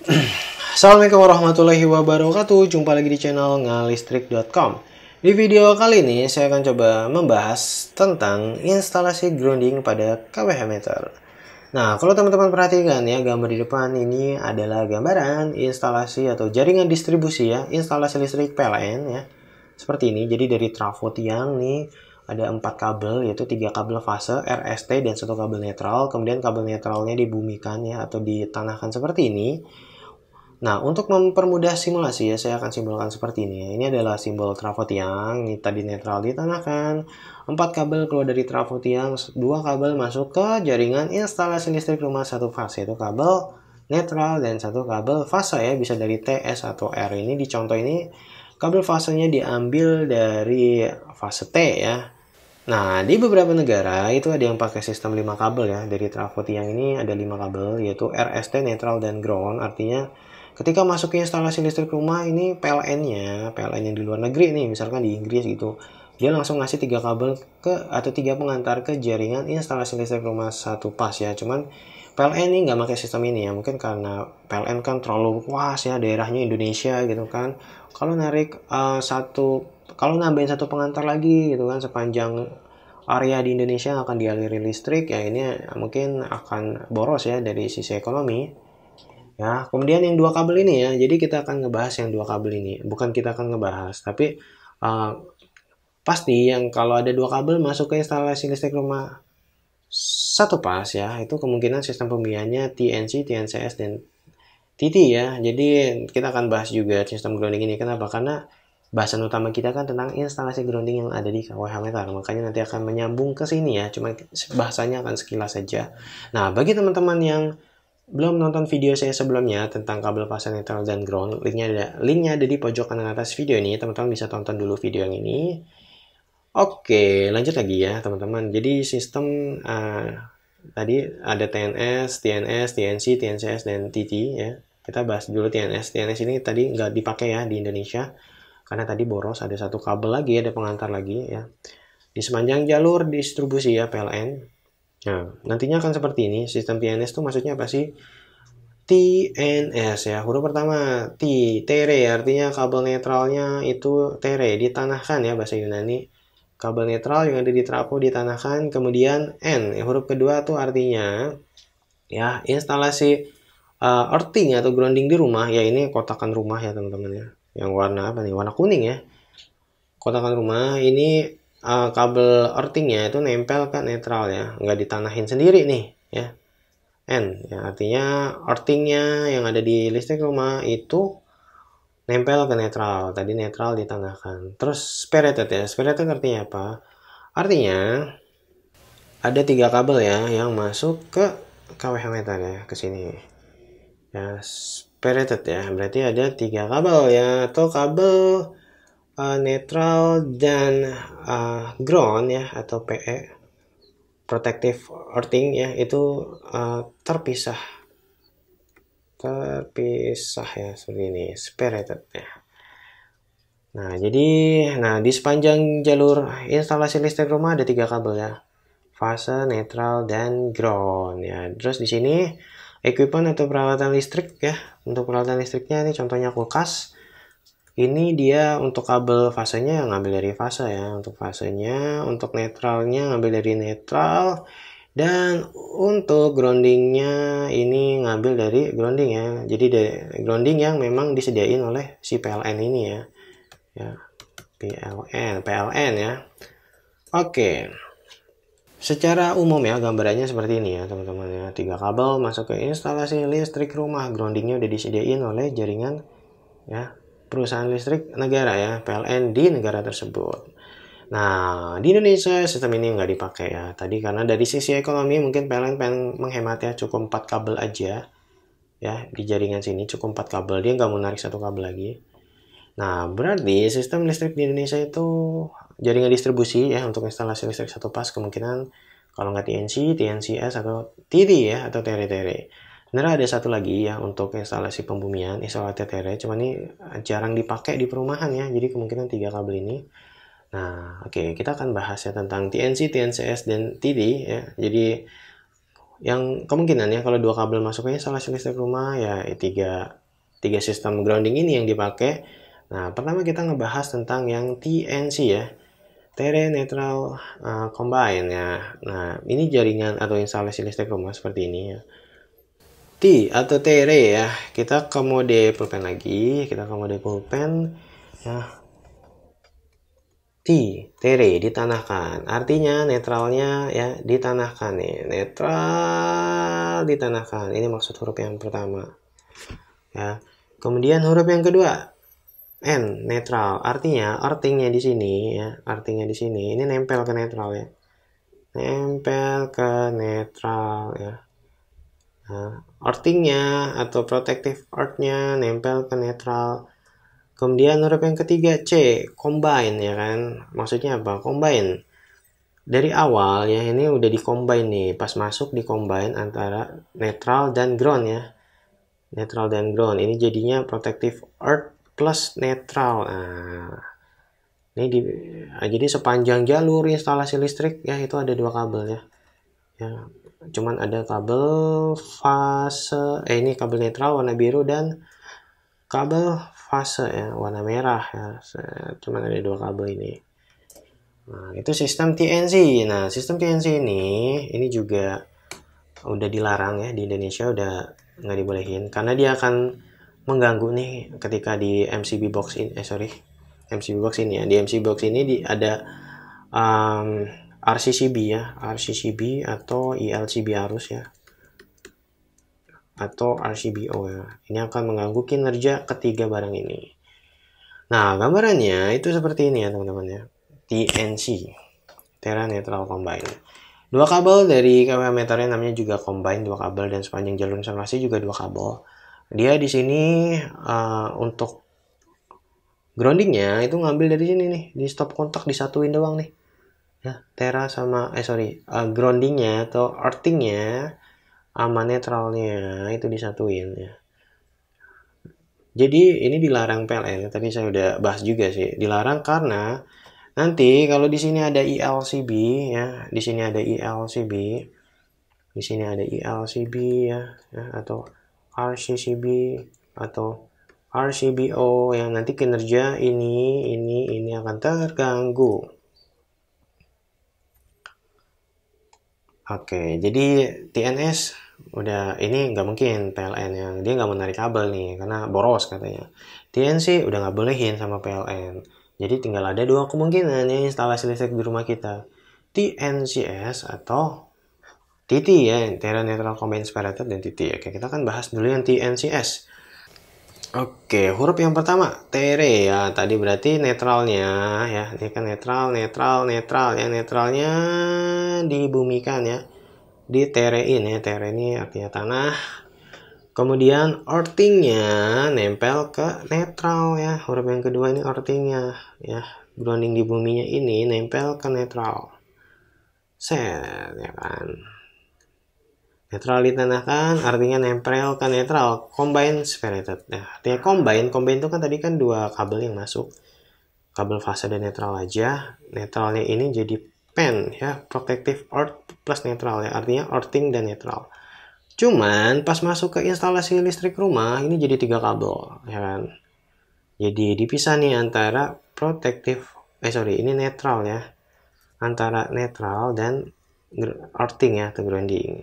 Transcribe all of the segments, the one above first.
Assalamualaikum warahmatullahi wabarakatuh. Jumpa lagi di channel ngalistrik.com. Di video kali ini saya akan coba membahas tentang instalasi grounding pada KWH meter. Nah, kalau teman-teman perhatikan ya, gambar di depan ini adalah gambaran instalasi atau jaringan distribusi ya, instalasi listrik PLN ya. Seperti ini. Jadi dari trafo tiang nih ada 4 kabel, yaitu 3 kabel fase RST dan 1 kabel netral. Kemudian kabel netralnya dibumikan ya atau ditanahkan seperti ini. Nah, untuk mempermudah simulasi ya, saya akan simbolkan seperti ini. Ini adalah simbol trafo tiang. Ini tadi netral ditanahkan. 4 kabel keluar dari trafo tiang. 2 kabel masuk ke jaringan instalasi listrik rumah 1 fase. Itu kabel netral dan 1 kabel fase ya. Bisa dari TS atau R. Ini di contoh ini kabel fasenya diambil dari fase T ya. Nah, di beberapa negara itu ada yang pakai sistem 5 kabel ya. Dari trafo tiang ini ada 5 kabel, yaitu RST, netral, dan ground. Artinya ketika masuk ke instalasi listrik rumah ini PLN yang di luar negeri nih, misalkan di Inggris gitu, dia langsung ngasih 3 kabel atau 3 pengantar ke jaringan instalasi listrik rumah 1 pas ya. Cuman PLN ini nggak pakai sistem ini ya, mungkin karena PLN kan terlalu luas ya, daerahnya Indonesia gitu kan. Kalau kalau nambahin 1 pengantar lagi gitu kan, sepanjang area di Indonesia yang akan dialiri listrik ya, ini mungkin akan boros ya dari sisi ekonomi. Ya, kemudian yang 2 kabel ini ya, jadi kita akan ngebahas yang 2 kabel ini. Bukan kita akan ngebahas, tapi pasti yang kalau ada 2 kabel masuk ke instalasi listrik rumah 1 pas ya, itu kemungkinan sistem pembiayaannya TNC, TNCS, dan TT ya. Jadi kita akan bahas juga sistem grounding ini. Kenapa? Karena bahasan utama kita kan tentang instalasi grounding yang ada di KWH meter. Makanya nanti akan menyambung ke sini ya, cuma bahasanya akan sekilas saja. Nah, bagi teman-teman yang belum nonton video saya sebelumnya tentang kabel fase netral dan ground, linknya ada di pojok kanan atas video ini. Teman-teman bisa tonton dulu video yang ini. Oke, lanjut lagi ya teman-teman. Jadi sistem tadi ada TNS, TNS, TNC, TNCS, dan TT ya. Kita bahas dulu TNS. TNS ini tadi nggak dipakai ya di Indonesia karena tadi boros, ada 1 kabel lagi, ada pengantar lagi ya. Di sepanjang jalur distribusi ya PLN. Nah, nantinya akan seperti ini. Sistem TNS itu maksudnya apa sih? TNS ya. Huruf pertama T, tere, artinya kabel netralnya itu tere, ditanahkan ya bahasa Yunani. Kabel netral yang ada di trafo ditanahkan. Kemudian N, huruf kedua tuh artinya ya instalasi earthing atau grounding di rumah. Ya ini kotakan rumah ya teman-teman ya. Yang warna apa nih? Warna kuning ya. Kotakan rumah ini kabel earthingnya itu nempel ke netral ya, nggak ditanahin sendiri nih ya. N ya, artinya earthingnya yang ada di listrik rumah itu nempel ke netral. Tadi netral ditanahkan. Terus spirited ya. Spirited artinya apa? Artinya ada 3 kabel ya yang masuk ke KWH meter ya, ke sini ya. Spirited ya, berarti ada 3 kabel ya, atau kabel netral dan ground ya, atau PE, protective earthing ya, itu terpisah ya seperti ini, separated ya. Nah, jadi di sepanjang jalur instalasi listrik rumah ada 3 kabel ya, fase, netral, dan ground ya. Terus di sini equipment atau peralatan listrik ya. Untuk peralatan listriknya ini contohnya kulkas. Ini dia untuk kabel fasenya ngambil dari fase ya, untuk fasenya. Untuk netralnya ngambil dari netral, dan untuk groundingnya ini ngambil dari grounding ya. Jadi grounding yang memang disediain oleh si PLN ini ya, PLN ya. Oke, secara umum ya gambarannya seperti ini ya teman-teman ya. 3 kabel masuk ke instalasi listrik rumah, groundingnya udah disediain oleh jaringan ya perusahaan listrik negara ya, PLN di negara tersebut. Nah, di Indonesia sistem ini nggak dipakai ya. Tadi karena dari sisi ekonomi mungkin PLN pengen menghemat ya, cukup 4 kabel aja ya di jaringan sini, cukup 4 kabel, dia nggak mau narik 1 kabel lagi. Nah, berarti sistem listrik di Indonesia itu jaringan distribusi ya untuk instalasi listrik 1 pas kemungkinan kalau nggak TNC, TNCS, atau TD ya, atau tere-tere. Sebenarnya ada 1 lagi ya untuk instalasi pembumian, isolated tere, cuman ini jarang dipakai di perumahan ya, jadi kemungkinan 3 kabel ini. Nah, oke, kita akan bahas ya tentang TNC, TNCS, dan TD ya. Jadi yang kemungkinan ya kalau 2 kabel masuk ke instalasi listrik rumah ya tiga sistem grounding ini yang dipakai. Nah, pertama kita ngebahas tentang yang TNC ya, Tere Neutral Combine ya. Nah, ini jaringan atau instalasi listrik rumah seperti ini ya. T atau Tere ya. Kita ke mode pulpen lagi, kita ke mode pulpen ya. T, Tere ditanahkan. Artinya netralnya ya ditanahkan nih. Netral ditanahkan. Ini maksud huruf yang pertama. Ya. Kemudian huruf yang kedua, N, netral. Artinya earthingnya di sini ya. Earthingnya di sini. Ini nempel ke netral ya. Nempel ke netral ya. Nah, earthingnya atau protective earth-nya nempel ke netral. Kemudian huruf yang ketiga C, combine ya kan. Maksudnya apa? Combine. Dari awal ya ini udah di-combine nih. Pas masuk di-combine antara netral dan ground ya. Netral dan ground. Ini jadinya protective earth plus netral. Nah, ini jadi sepanjang jalur instalasi listrik ya itu ada 2 kabel ya. Ya, cuman ada kabel fase ini kabel netral warna biru dan kabel fase ya warna merah ya. Cuman ada 2 kabel ini. Nah, itu sistem TNC. Nah, sistem TNC ini juga udah dilarang ya di Indonesia, udah nggak dibolehin karena dia akan mengganggu nih ketika di MCB box ini. MCB box ini ya. Di MCB box ini ada RCCB ya, RCCB atau ILCB arus ya, atau RCBO ya. Ini akan mengganggu kinerja ketiga barang ini. Nah, gambarannya itu seperti ini ya teman-teman ya. TNC, Tera Neutral Combine. 2 kabel dari KWH meternya namanya juga combine, 2 kabel dan sepanjang jalur instalasi juga 2 kabel. Dia di sini untuk groundingnya itu ngambil dari sini nih, di stop kontak disatuin doang nih. Ya, Tera sama groundingnya atau earthingnya sama netralnya itu disatuin ya. Jadi ini dilarang PLN. Tadi saya udah bahas juga sih. Dilarang karena nanti kalau di sini ada ILCB ya, di sini ada ILCB, di sini ada ILCB ya atau RCCB atau RCBO yang nanti kinerja ini akan terganggu. Oke, jadi TNS udah ini nggak mungkin PLN yang dia nggak menarik kabel nih karena boros katanya. TNC udah nggak bolehin sama PLN. Jadi tinggal ada 2 kemungkinan ya instalasi listrik di rumah kita. TNCS atau TT ya, Tera Neutral Combined Separated dan TT. Oke, kita kan bahas dulu yang TNCS. Oke, huruf yang pertama Tere ya. Tadi berarti netralnya ya. Ini kan netral ya. Netralnya dibumikan ya. Diterein ya. Tere ini artinya tanah. Kemudian earthingnya nempel ke netral ya. Huruf yang kedua ini earthingnya ya. Grounding di buminya ini nempel ke netral. Set ya kan. Netral ditanahkan artinya nempel ke netral. Combine separated. Nah, artinya combine itu kan tadi kan 2 kabel yang masuk. Kabel fase dan netral aja. Netralnya ini jadi PEN ya, protective earth plus netral ya. Artinya earthing dan netral. Cuman pas masuk ke instalasi listrik rumah ini jadi 3 kabel ya kan. Jadi dipisah nih antara ini netral ya. Antara netral dan earthing ya atau grounding.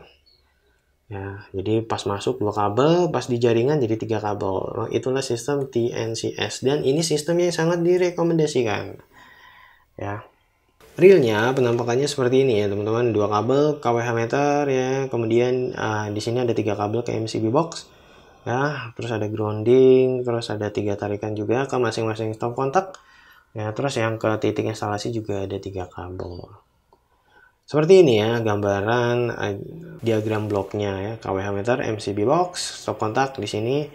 Ya, jadi pas masuk 2 kabel, pas di jaringan jadi 3 kabel. Nah, itulah sistem TNCS dan ini sistemnya sangat direkomendasikan. Ya. Realnya penampakannya seperti ini ya, teman-teman. 2 kabel KWH meter ya. Kemudian di sini ada 3 kabel ke MCB box. Ya, terus ada grounding, terus ada 3 tarikan juga ke masing-masing stop kontak. Ya, terus yang ke titik instalasi juga ada 3 kabel. Seperti ini ya gambaran diagram bloknya ya, KWH meter, MCB box, stop kontak di sini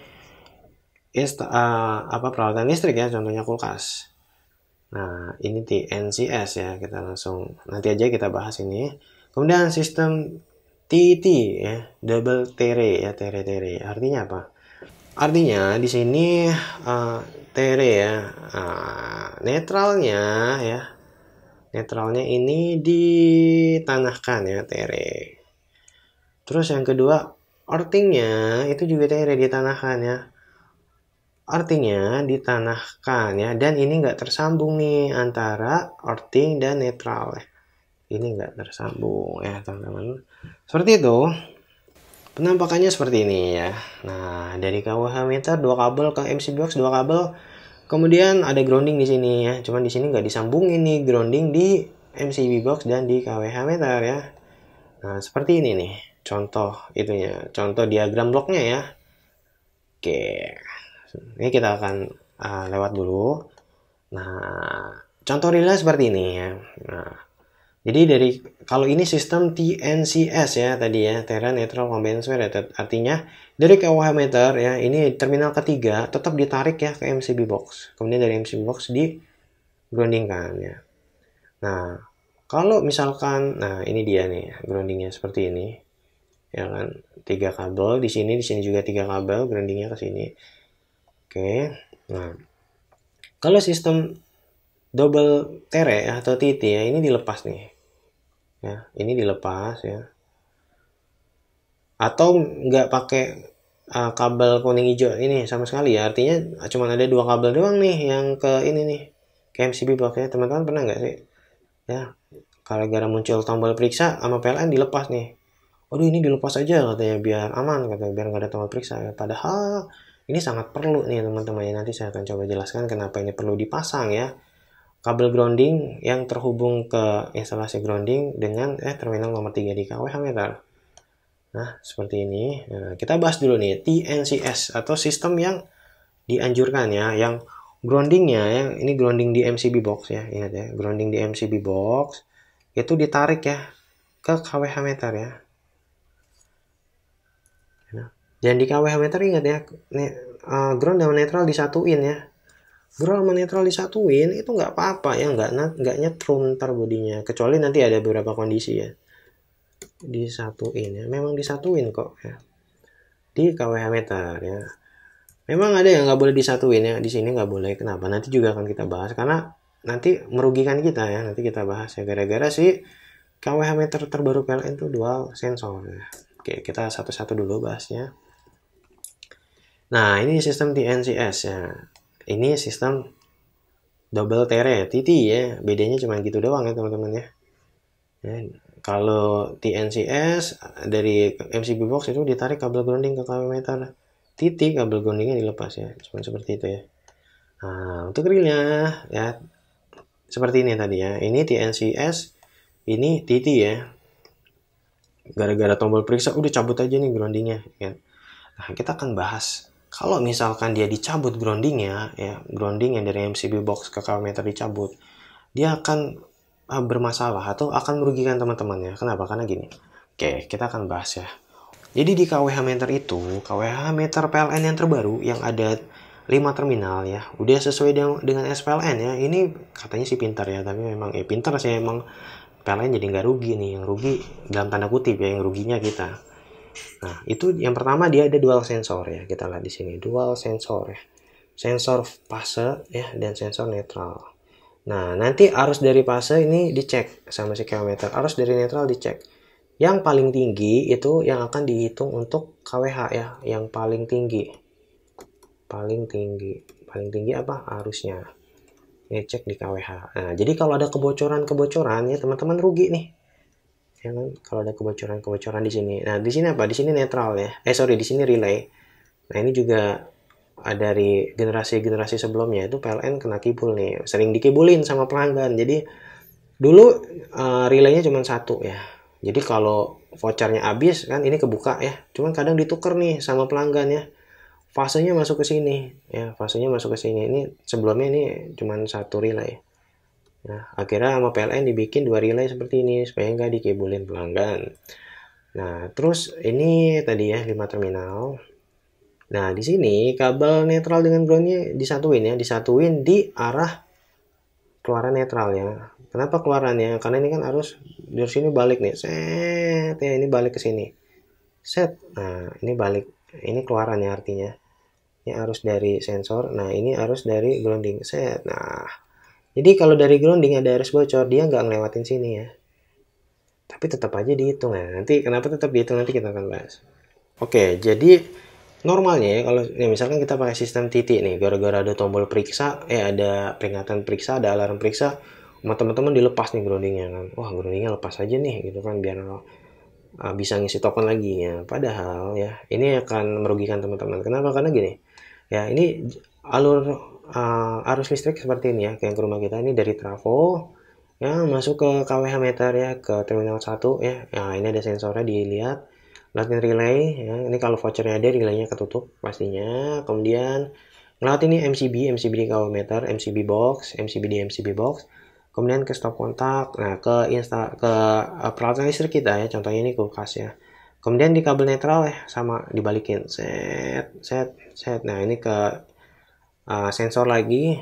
peralatan listrik ya, contohnya kulkas. Nah, ini TNCS ya, kita langsung nanti aja kita bahas ini. Kemudian sistem TT ya, double tere ya, tere. Artinya apa? Artinya di sini tere ya, netralnya ya. Netralnya ini ditanahkan ya, tere. Terus yang kedua, earthingnya itu juga tadi ditanahkan ya. Artinya ditanahkan ya, dan ini nggak tersambung nih antara earthing dan netral ya. Ini nggak tersambung ya teman-teman. Seperti itu. Penampakannya seperti ini ya. Nah, dari KWH meter 2 kabel ke MC box 2 kabel. Kemudian ada grounding di sini ya. Cuman di sini nggak disambungin nih grounding di MCB box dan di KWH meter ya. Nah, seperti ini nih. Contoh itunya, contoh diagram bloknya ya. Oke. Ini kita akan lewat dulu. Nah, contoh relay seperti ini ya. Nah, jadi dari kalau ini sistem TNCS ya tadi ya, Terra Neutral Combined Square, artinya dari KWH meter ya, ini terminal ketiga tetap ditarik ya ke MCB box. Kemudian dari MCB box di groundingkan ya. Nah, kalau misalkan, nah ini dia nih groundingnya seperti ini, ya kan, 3 kabel di sini juga 3 kabel groundingnya ke sini. Oke, nah kalau sistem double tere atau TT ya, ini dilepas nih. Ya, ini dilepas ya. Atau nggak pakai kabel kuning hijau ini sama sekali ya. Artinya cuma ada 2 kabel doang nih yang ke ini nih. Ke MCB box ya. Teman-teman pernah nggak sih? Ya, gara-gara muncul tombol periksa sama PLN dilepas nih. Waduh, ini dilepas aja katanya biar aman, katanya biar nggak ada tombol periksa ya. Padahal ini sangat perlu nih teman-teman ya. Nanti saya akan coba jelaskan kenapa ini perlu dipasang ya. Kabel grounding yang terhubung ke instalasi grounding dengan terminal nomor 3 di KWH meter. Nah, seperti ini. Nah, kita bahas dulu nih TNCS atau sistem yang dianjurkan ya, yang groundingnya ya, ini grounding di MCB box ya, ingat ya, grounding di MCB box itu ditarik ya ke KWH meter ya. Dan di KWH meter ingat ya, ground dan netral disatuin ya. Ground sama netral disatuin itu nggak apa-apa ya, nggak nyetrum ntar bodinya, kecuali nanti ada beberapa kondisi ya. Disatuin ya, memang disatuin kok ya di KWH meter ya. Memang ada yang nggak boleh disatuin ya, di sini nggak boleh. Kenapa? Nanti juga akan kita bahas karena nanti merugikan kita ya. Nanti kita bahas ya, gara-gara si KWH meter terbaru PLN itu dual sensor ya. Oke, kita satu-satu dulu bahasnya. Nah, ini sistem TNCS ya. Ini sistem double tere TT ya. Bedanya cuma gitu doang ya teman-teman ya. Kalau TNCS dari MCB box itu ditarik kabel grounding ke KWH meter. TT kabel groundingnya dilepas ya. Cuma seperti itu ya. Nah, untuk realnya ya seperti ini tadi ya. Ini TNCS, ini TT ya. Gara-gara tombol periksa udah cabut aja nih groundingnya ya. Nah, kita akan bahas kalau misalkan dia dicabut groundingnya ya, grounding yang dari MCB box ke KWH meter dicabut, dia akan bermasalah atau akan merugikan teman-temannya. Kenapa? Karena gini. Oke, kita akan bahas ya. Jadi di KWH meter itu, KWH meter PLN yang terbaru yang ada 5 terminal ya, udah sesuai dengan SPLN ya. Ini katanya sih pintar ya, tapi memang pintar sih emang. PLN jadi nggak rugi nih, yang rugi dalam tanda kutip ya, yang ruginya kita. Nah, itu yang pertama dia ada dual sensor ya. Kita lihat di sini, dual sensor ya. Sensor fase ya dan sensor netral. Nah, nanti arus dari fase ini dicek sama si KWH meter. Arus dari netral dicek. Yang paling tinggi itu yang akan dihitung untuk KWH ya, yang paling tinggi. Paling tinggi apa? Arusnya. Ini cek di KWH. Nah, jadi kalau ada kebocoran ya teman-teman rugi nih. Ya kan? Kalau ada kebocoran di sini. Nah, di sini apa? Di sini netral ya. Di sini relay. Nah, ini juga dari generasi sebelumnya itu PLN kena kibul nih. Sering dikibulin sama pelanggan. Jadi dulu relaynya cuma 1 ya. Jadi kalau vouchernya habis kan ini kebuka ya. Cuman kadang ditukar nih sama pelanggan ya. Fasenya masuk ke sini ya, Ini sebelumnya ini cuma 1 relay. Nah, akhirnya sama PLN dibikin 2 relay seperti ini supaya nggak dikibulin pelanggan. Nah, terus ini tadi ya 5 terminal. Nah, di sini kabel netral dengan groundnya disatuin di arah keluaran netral ya. Kenapa keluarannya? Karena ini kan arus dari sini balik nih. Set ya, ini balik ke sini. Set. Nah, ini balik. Ini keluaran ya artinya. Ini arus dari sensor. Nah, ini arus dari grounding. Set. Nah, jadi kalau dari grounding ada arus bocor, dia nggak ngelewatin sini ya. Tapi tetap aja dihitung ya. Nanti kenapa tetap dihitung nanti kita akan bahas. Oke, jadi normalnya ya kalau ya misalkan kita pakai sistem titik nih, gara-gara ada tombol periksa, ada peringatan periksa, ada alarm periksa, teman-teman dilepas nih groundingnya kan. Wah, groundingnya lepas aja nih gitu kan biar bisa ngisi token lagi ya. Padahal ya ini akan merugikan teman-teman. Kenapa? Karena gini. Ya, ini alur arus listrik seperti ini ya, kayak ke rumah kita ini dari trafo ya masuk ke KWH meter ya, ke terminal 1 ya. Nah, ini ada sensornya dilihat. Ngeliatin relay ya. Ini kalau vouchernya ada, relaynya ketutup pastinya. Kemudian ngeliat ini MCB di KWH meter, MCB box, MCB di MCB box. Kemudian ke stop kontak, nah ke peralatan listrik kita ya, contohnya ini kulkas ya. Kemudian di kabel netral ya sama dibalikin, set. Nah ini ke sensor lagi,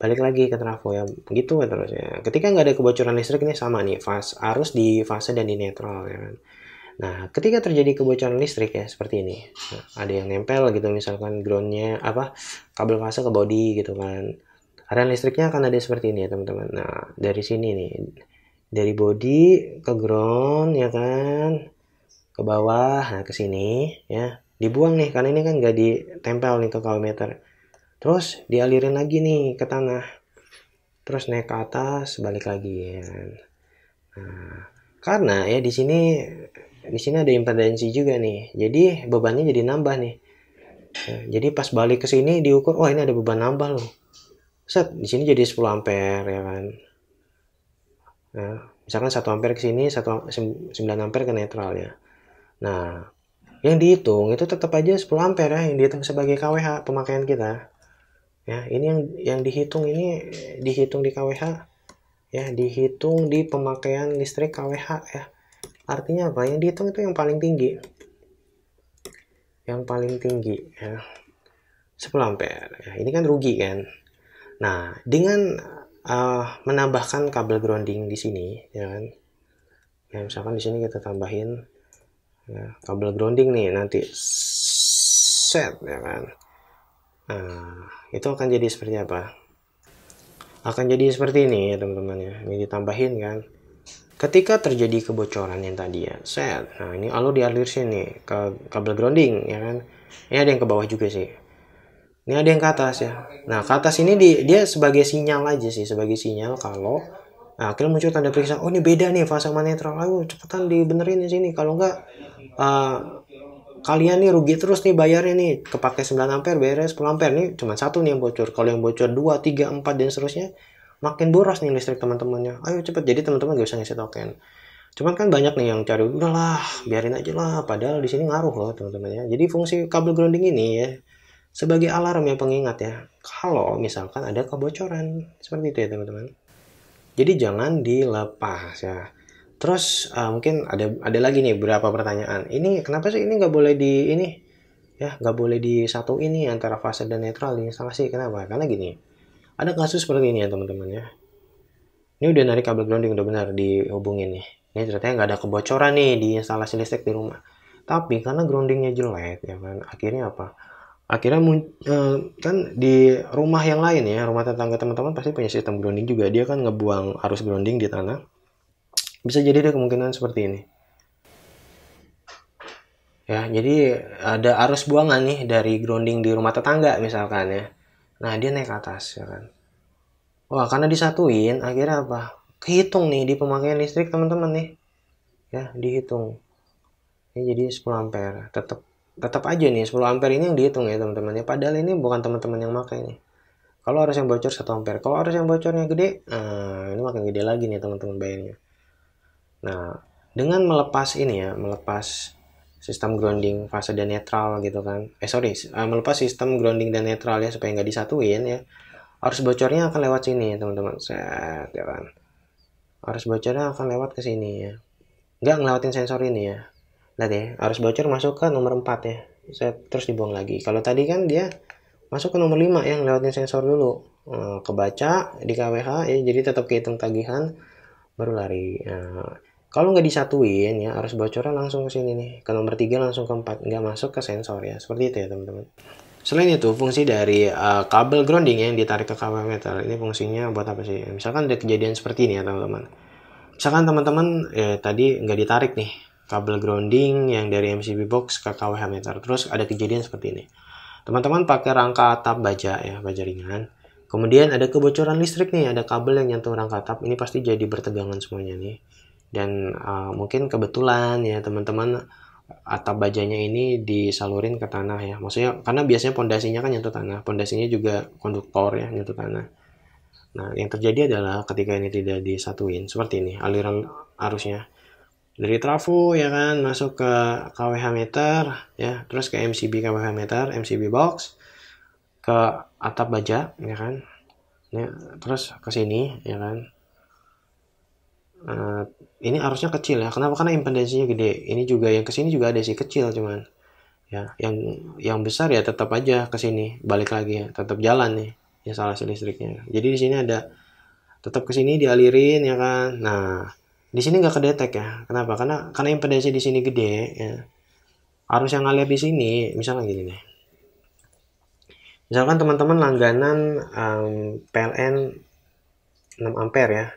balik lagi ke trafo ya, begitu terus ya. Ketika nggak ada kebocoran listrik ini sama nih, arus di fase dan di netral ya kan. Nah ketika terjadi kebocoran listrik ya seperti ini, nah, ada yang nempel gitu misalkan groundnya kabel fase ke body gitu kan. Aliran listriknya akan ada seperti ini ya teman-teman. Nah dari sini nih, dari body ke ground ya kan, ke bawah, nah ke sini ya, dibuang nih karena ini kan nggak ditempel nih ke meter. Terus dialirin lagi nih ke tanah, terus naik ke atas, balik lagi ya kan. Nah, karena ya di sini ada impedansi juga nih, jadi bebannya jadi nambah nih. Nah, jadi pas balik ke sini diukur, wah ini ada beban nambah loh. Set, di sini jadi 10 ampere ya kan. Nah, misalkan 1 ampere ke sini, 9 ampere ke netral ya. Nah, yang dihitung itu tetap aja 10 ampere ya, yang dihitung sebagai KWH pemakaian kita. Ya, ini yang dihitung ini dihitung di KWH ya, dihitung di pemakaian listrik KWH ya. Artinya apa? Yang dihitung itu yang paling tinggi. Yang paling tinggi ya. 10 ampere. Ya, ini kan rugi kan. Nah, dengan menambahkan kabel grounding di sini, ya kan? Ya, misalkan di sini kita tambahin ya, kabel grounding nih nanti set, ya kan? Nah, itu akan jadi seperti apa? Akan jadi seperti ini ya teman-teman ya. Ini ditambahin kan. Ketika terjadi kebocoran yang tadi ya, set. Nah, ini alur dialir sini ke kabel grounding, ya kan? Ini ada yang ke bawah juga sih. Ini ada yang ke atas ya. Nah, ke atas ini dia sebagai sinyal aja sih, sebagai sinyal kalau akhirnya muncul tanda periksa. Oh, ini beda nih fase sama netral. Ayo cepetan dibenerin di sini. Kalau enggak kalian nih rugi terus nih bayarnya nih. Kepake 9 ampere beres 10 ampere nih cuma satu nih yang bocor. Kalau yang bocor 2, 3, 4 dan seterusnya makin boros nih listrik teman-temannya. Ayo cepet. Jadi teman-teman gak usah ngisi token. Cuman kan banyak nih yang cari udahlah, biarin aja lah. Padahal di sini ngaruh loh teman-teman ya. Jadi fungsi kabel grounding ini ya sebagai alarm ya, pengingat ya, kalau misalkan ada kebocoran seperti itu ya teman-teman. Jadi jangan dilepas ya. Terus mungkin ada lagi nih beberapa pertanyaan. Ini kenapa sih ini nggak boleh nggak boleh disatu ini antara fase dan netral di instalasi? Kenapa? Karena gini, ada kasus seperti ini ya teman-teman ya. Ini udah narik kabel grounding udah benar dihubungin nih. Ini ternyata nggak ada kebocoran nih di instalasi listrik di rumah. Tapi karena groundingnya jelek ya kan, akhirnya apa? Akhirnya kan di rumah yang lain ya, rumah tetangga teman-teman pasti punya sistem grounding juga. Dia kan ngebuang arus grounding di tanah. Bisa jadi ada kemungkinan seperti ini. Ya, jadi ada arus buangan nih dari grounding di rumah tetangga misalkan ya. Nah, dia naik ke atas ya kan. Wah, karena disatuin akhirnya apa? Kehitung nih di pemakaian listrik teman-teman nih. Ya, dihitung. Ini jadi 10 ampere. Tetap aja nih 10 ampere ini yang dihitung ya teman-teman ya. Padahal ini bukan teman-teman yang pakai nih. Kalau arus yang bocor 1 ampere. Kalau arus yang bocornya gede, ini makin gede lagi nih teman-teman bayarnya. Nah, dengan melepas ini ya, melepas sistem grounding fase dan netral gitu kan. Melepas sistem grounding dan netral ya supaya nggak disatuin ya. Arus bocornya akan lewat sini ya teman-teman. Set ya kan. Arus bocornya akan lewat ke sini ya. Nggak ngelewatin sensor ini ya. Lihat ya, arus bocor masuk ke nomor 4 ya. Terus dibuang lagi. Kalau tadi kan dia masuk ke nomor 5 yang lewatin sensor dulu. Kebaca di KWH ya, jadi tetap kehitung tagihan baru lari. Kalau nggak disatuin ya, arus bocornya langsung ke sini nih. Ke nomor 3 langsung ke 4. Nggak masuk ke sensor ya. Seperti itu ya teman-teman. Selain itu, fungsi dari kabel grounding yang ditarik ke KWH meter. Ini fungsinya buat apa sih? Misalkan ada kejadian seperti ini ya teman-teman. misalkan teman-teman tadi nggak ditarik nih kabel grounding yang dari MCB box ke KWH meter, terus ada kejadian seperti ini. Teman-teman pakai rangka atap baja ya, baja ringan. Kemudian ada kebocoran listrik nih, ada kabel yang nyentuh rangka atap, ini pasti jadi bertegangan semuanya nih. Dan mungkin kebetulan ya teman-teman atap bajanya ini disalurin ke tanah ya. Maksudnya karena biasanya pondasinya kan nyentuh tanah, pondasinya juga konduktor ya, nyentuh tanah. Nah, yang terjadi adalah ketika ini tidak disatuin, seperti ini aliran arusnya. Dari trafo ya kan masuk ke KWH meter ya, terus ke MCB KWH meter, MCB box, ke atap baja ya kan. Ya, terus ke sini ya kan. Ini arusnya kecil ya. Kenapa? Karena impedansinya gede. Ini juga yang ke sini juga ada sih kecil cuman. Ya, yang besar ya tetap aja ke sini, balik lagi ya, tetap jalan nih instalasi listriknya. Jadi di sini ada tetap ke sini dialirin ya kan. Nah, di sini nggak kedetek ya. Kenapa? Karena impedansi di sini gede ya. Arus yang ngalir di sini, misalnya gini nih. Misalkan teman-teman langganan PLN 6 ampere ya.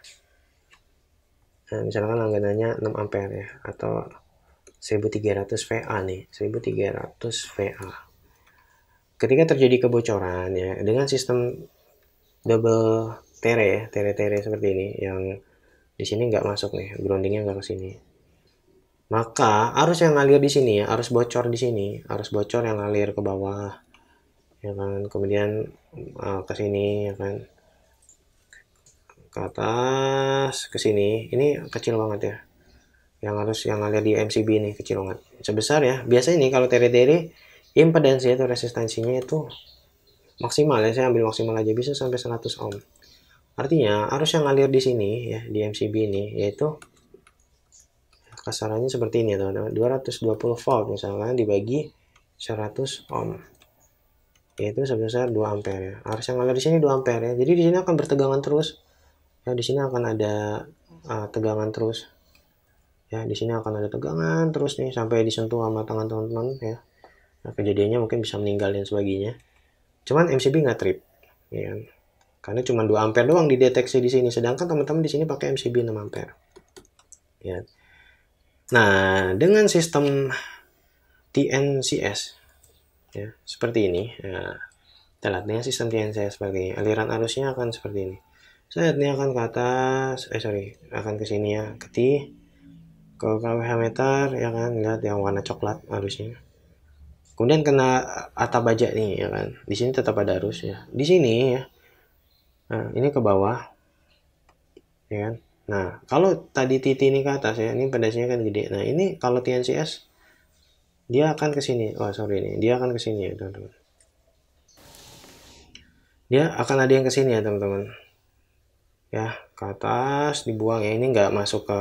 Nah, misalkan langganannya 6 ampere ya, atau 1300 VA nih, 1300 VA. Ketika terjadi kebocoran ya, dengan sistem double tere seperti ini, yang di sini nggak masuk nih, groundingnya nggak ke sini. Maka arus yang ngalir di sini ya, arus bocor di sini, arus bocor yang ngalir ke bawah, ya kan, kemudian ke sini ya kan, ke atas, ke sini, ini kecil banget ya. Yang ngalir di MCB ini kecil banget. Sebesar ya, biasanya ini kalau tere-tere impedansi itu resistansinya itu maksimal ya, saya ambil maksimal aja bisa sampai 100 ohm. Artinya arus yang ngalir di sini ya, di MCB ini yaitu kasarannya seperti ini teman-teman, 220 volt misalnya dibagi 100 ohm, yaitu sebesar 2 ampere ya. Arus yang ngalir di sini 2 ampere ya. Jadi di sini akan bertegangan terus. Ya, di sini akan ada tegangan terus. Ya, di sini akan ada tegangan terus nih sampai disentuh sama tangan teman-teman ya. Nah, kejadiannya mungkin bisa meninggal dan sebagainya. Cuman MCB nggak trip, ya kan? Karena cuma 2 ampere doang dideteksi di sini, sedangkan teman-teman di sini pakai MCB 6 ampere. Ya. Nah, dengan sistem TNCS ya, seperti ini. Ya, kita lihat dengan sistem TNCS seperti ini. Aliran arusnya akan seperti ini. Saya ini akan ke atas, akan ke sini ya, ke KWH meter ya kan, lihat yang warna coklat arusnya. Kemudian kena atap baja nih ya kan. Di sini tetap ada arus ya. Di sini ya. Nah, ini ke bawah. Ya kan? Nah, kalau tadi titik ini ke atas ya, ini pedasnya kan gede. Nah, ini kalau TNCS dia akan ke sini. Oh, sorry nih. Dia akan ke sini ya, teman-teman. Dia akan ada yang ke sini ya, teman-teman. Ya, ke atas dibuang ya. Ini nggak masuk ke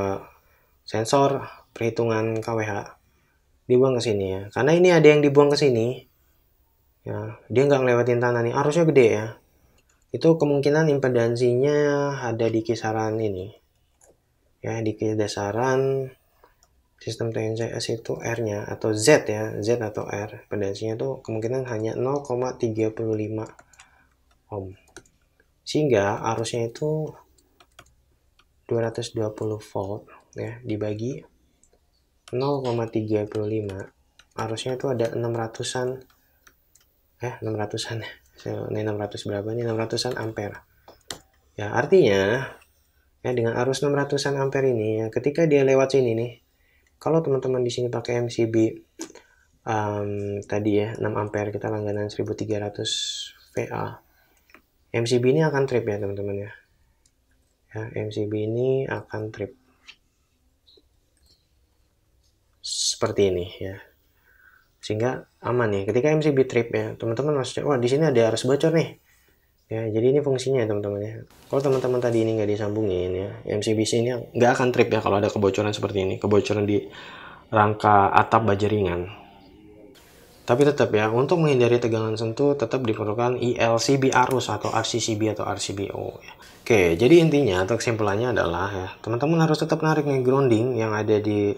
sensor perhitungan KWH. Dibuang ke sini ya. Karena ini ada yang dibuang ke sini. Ya, dia nggak ngelewatin tanah nih. Arusnya gede ya. Itu kemungkinan impedansinya ada di kisaran ini. Ya, di kisaran sistem TNCS itu R-nya atau Z ya. Z atau R. Impedansinya itu kemungkinan hanya 0,35 ohm. Sehingga arusnya itu 220 volt ya, dibagi 0,35, arusnya itu ada 600-an 600-an ini 600 berapa nih, 600-an ampere ya. Artinya ya, dengan arus 600-an ampere ini ya, ketika dia lewat sini nih, kalau teman-teman di sini pakai MCB tadi ya 6 ampere, kita langganan 1300 VA, MCB ini akan trip ya teman-teman ya. MCB ini akan trip seperti ini ya, sehingga aman nih ketika MCB trip ya teman-teman. Maksudnya wah di sini ada arus bocor nih ya, jadi ini fungsinya ya teman-teman ya. Kalau teman-teman tadi ini nggak disambungin ya, MCB ini nggak akan trip ya kalau ada kebocoran seperti ini, kebocoran di rangka atap baja ringan. Tapi tetap ya, untuk menghindari tegangan sentuh tetap diperlukan ILCB arus atau RCCB atau RCBO ya. Oke, jadi intinya atau kesimpulannya adalah ya, teman-teman harus tetap narik nih grounding yang ada di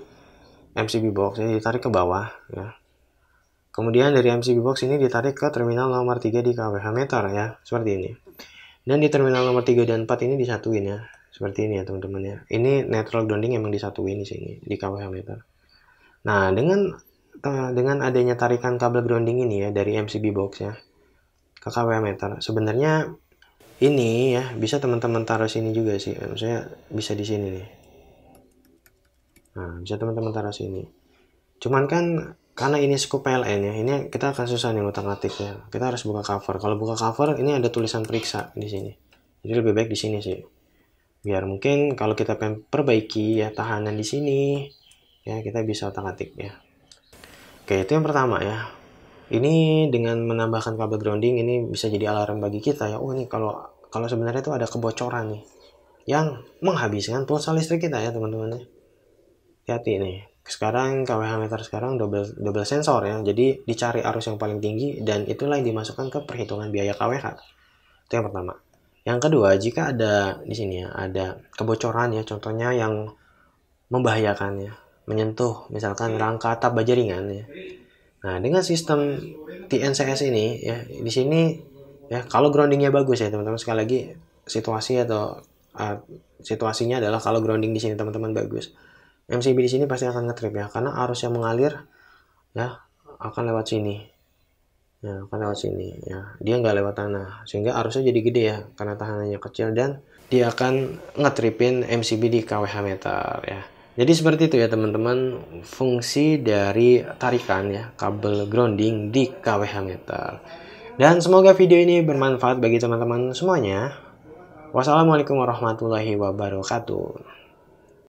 MCB box ini, ditarik ke bawah ya. Kemudian dari MCB box ini ditarik ke terminal nomor 3 di KWH meter ya, seperti ini. Dan di terminal nomor 3 dan 4 ini disatuin ya. Seperti ini ya teman-teman ya. Ini neutral grounding emang disatuin di sini di KWH meter. Nah, dengan adanya tarikan kabel grounding ini ya dari MCB box ya ke KWH meter, sebenarnya ini ya bisa teman-teman taruh sini juga sih. Maksudnya bisa di sini nih. Nah, bisa teman-teman taruh sini. Cuman kan karena ini scoop PLN ya, ini kita akan susah nih ngutak-ngatik ya. Kita harus buka cover. Kalau buka cover, ini ada tulisan periksa di sini. Jadi lebih baik di sini sih. Biar mungkin kalau kita pengen perbaiki ya tahanan di sini, ya kita bisa otak-atik ya. Oke, itu yang pertama ya. Ini dengan menambahkan kabel grounding ini bisa jadi alarm bagi kita ya. Oh, ini kalau sebenarnya itu ada kebocoran nih yang menghabiskan pulsa listrik kita ya teman-teman. Hati-hati nih. Sekarang KWH meter sekarang double sensor ya. Jadi dicari arus yang paling tinggi dan itulah yang dimasukkan ke perhitungan biaya KWH. Itu yang pertama. Yang kedua, jika ada di sini ya, ada kebocoran ya, contohnya yang membahayakan ya, menyentuh misalkan rangka tab baja ringan ya. Nah, dengan sistem TNCS ini ya, di sini ya kalau groundingnya bagus ya teman-teman, sekali lagi situasinya adalah kalau grounding di sini teman-teman bagus, MCB di sini pasti akan ngetrip ya, karena arus yang mengalir ya akan lewat sini. Ya, akan lewat sini ya. Dia nggak lewat tanah, sehingga arusnya jadi gede ya, karena tahanannya kecil dan dia akan ngetripin MCB di KWH meter ya. Jadi seperti itu ya teman-teman fungsi dari tarikan ya kabel grounding di KWH meter. Dan semoga video ini bermanfaat bagi teman-teman semuanya. Wassalamualaikum warahmatullahi wabarakatuh.